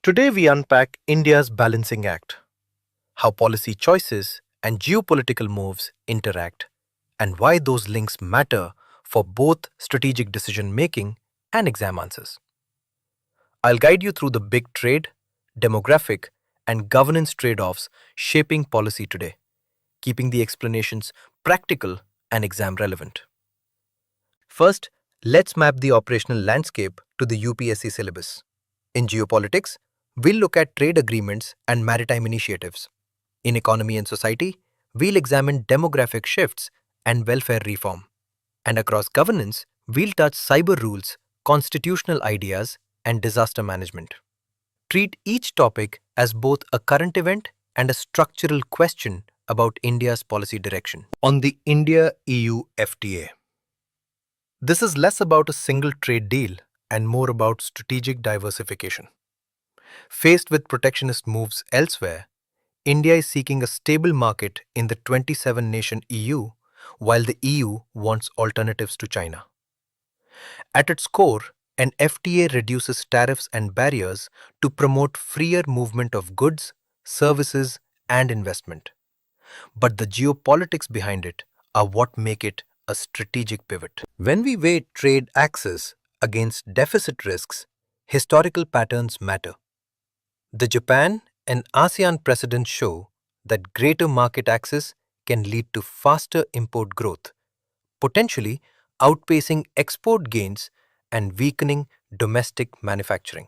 Today we unpack India's balancing act, how policy choices and geopolitical moves interact, and why those links matter for both strategic decision making and exam answers. I'll guide you through the big trade, demographic, and governance trade offs shaping policy today, keeping the explanations practical and exam relevant. First, let's map the operational landscape to the UPSC syllabus. In geopolitics, we'll look at trade agreements and maritime initiatives. In economy and society, we'll examine demographic shifts and welfare reform. And across governance, we'll touch cyber rules, constitutional ideas, and disaster management. Treat each topic as both a current event and a structural question about India's policy direction. On the India-EU FTA, this is less about a single trade deal and more about strategic diversification. Faced with protectionist moves elsewhere, India is seeking a stable market in the 27-nation EU, while the EU wants alternatives to China. At its core, an FTA reduces tariffs and barriers to promote freer movement of goods, services, and investment. But the geopolitics behind it are what make it a strategic pivot. When we weigh trade access against deficit risks, historical patterns matter. The Japan and ASEAN precedents show that greater market access can lead to faster import growth, potentially outpacing export gains and weakening domestic manufacturing.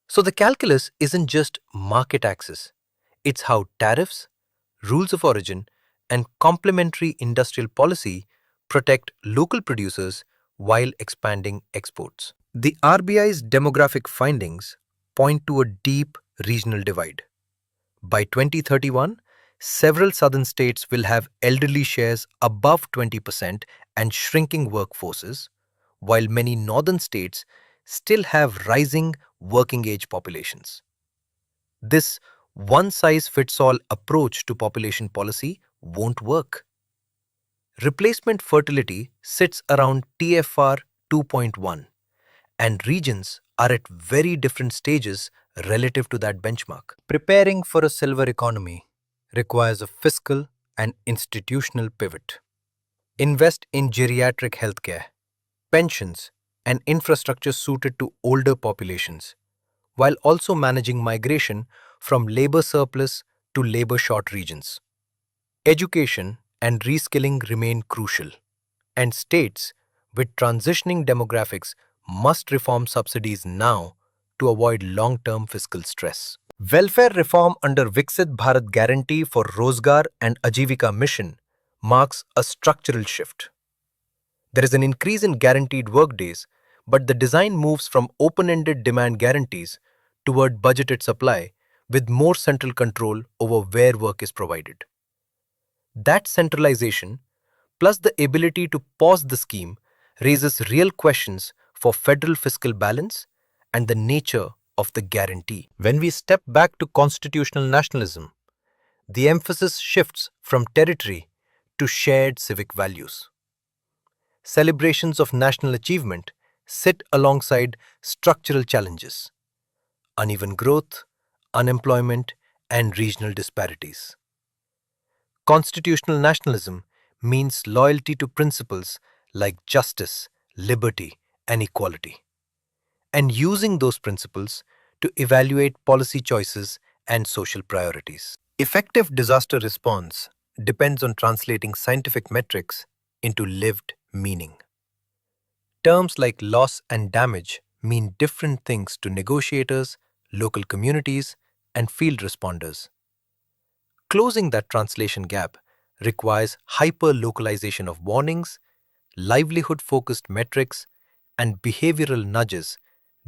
So the calculus isn't just market access, it's how tariffs, rules of origin, and complementary industrial policy protect local producers while expanding exports. The RBI's demographic findings point to a deep regional divide. By 2031, several southern states will have elderly shares above 20% and shrinking workforces, while many northern states still have rising working age populations. This one-size-fits-all approach to population policy won't work. Replacement fertility sits around TFR 2.1, and regions are at very different stages relative to that benchmark. Preparing for a silver economy requires a fiscal and institutional pivot. Invest in geriatric healthcare, pensions, and infrastructure suited to older populations, while also managing migration from labor surplus to labor short regions. Education and reskilling remain crucial, and states with transitioning demographics must reform subsidies now to avoid long-term fiscal stress. Welfare reform under Viksit Bharat Guarantee for Rozgar and Ajivika mission marks a structural shift. There is an increase in guaranteed workdays, but the design moves from open-ended demand guarantees toward budgeted supply with more central control over where work is provided. That centralization, plus the ability to pause the scheme, raises real questions for federal fiscal balance and the nature of the guarantee. When we step back to constitutional nationalism, the emphasis shifts from territory to shared civic values. Celebrations of national achievement sit alongside structural challenges: uneven growth, unemployment, and regional disparities. Constitutional nationalism means loyalty to principles like justice, liberty, and equality, and using those principles to evaluate policy choices and social priorities. Effective disaster response depends on translating scientific metrics into lived meaning. Terms like loss and damage mean different things to negotiators, local communities, and field responders. Closing that translation gap requires hyper-localization of warnings, livelihood-focused metrics, and behavioral nudges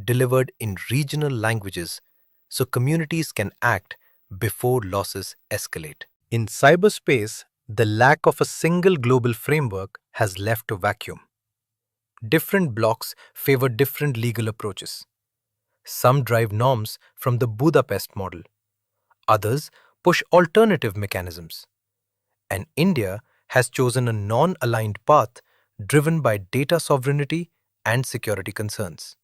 delivered in regional languages so communities can act before losses escalate. In cyberspace, the lack of a single global framework has left a vacuum. Different blocs favor different legal approaches. Some drive norms from the Budapest model. Others push alternative mechanisms. And India has chosen a non-aligned path driven by data sovereignty and security concerns.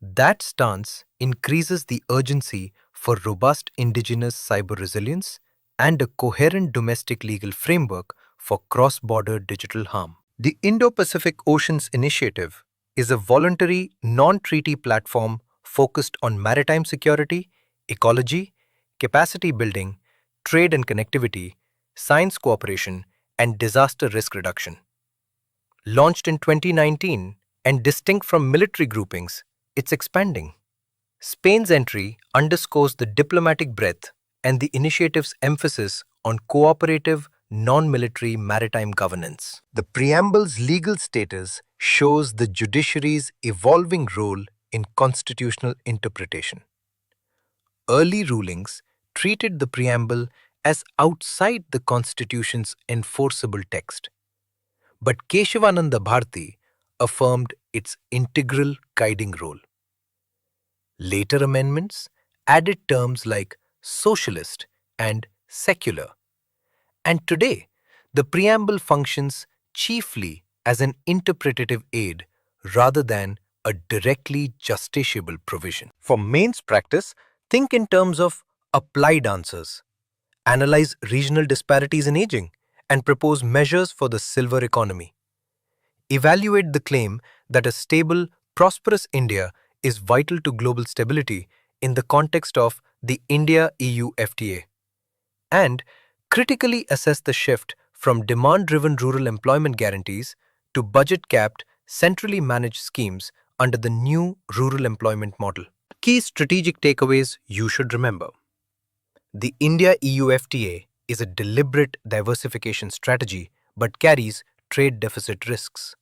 That stance increases the urgency for robust indigenous cyber resilience and a coherent domestic legal framework for cross-border digital harm. The Indo-Pacific Oceans Initiative is a voluntary, non-treaty platform focused on maritime security, ecology, capacity building, trade and connectivity, science cooperation, and disaster risk reduction. Launched in 2019 and distinct from military groupings, it's expanding. Spain's entry underscores the diplomatic breadth and the initiative's emphasis on cooperative, non-military maritime governance. The preamble's legal status shows the judiciary's evolving role in constitutional interpretation. Early rulings treated the preamble as outside the Constitution's enforceable text, but Keshavananda Bharati affirmed its integral guiding role. Later amendments added terms like socialist and secular, and today the preamble functions chiefly as an interpretative aid rather than a directly justiciable provision. For mains practice, think in terms of applied answers, analyze regional disparities in aging, and propose measures for the silver economy. Evaluate the claim that a stable, prosperous India is vital to global stability in the context of the India-EU FTA, and critically assess the shift from demand-driven rural employment guarantees to budget-capped, centrally managed schemes under the new rural employment model. Key strategic takeaways you should remember. The India-EU FTA is a deliberate diversification strategy but carries trade deficit risks.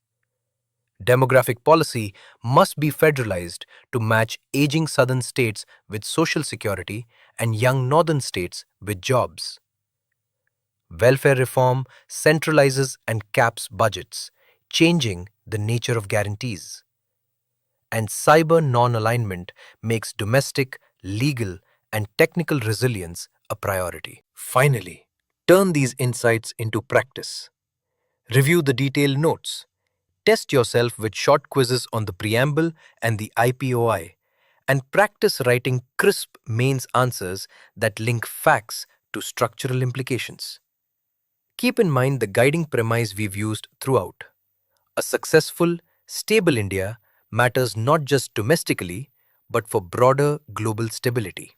Demographic policy must be federalized to match aging southern states with social security and young northern states with jobs. Welfare reform centralizes and caps budgets, changing the nature of guarantees. And cyber non-alignment makes domestic, legal, and technical resilience a priority. Finally, turn these insights into practice. Review the detailed notes. Test yourself with short quizzes on the preamble and the IPOI, and practice writing crisp mains answers that link facts to structural implications. Keep in mind the guiding premise we've used throughout. A successful, stable India matters not just domestically, but for broader global stability.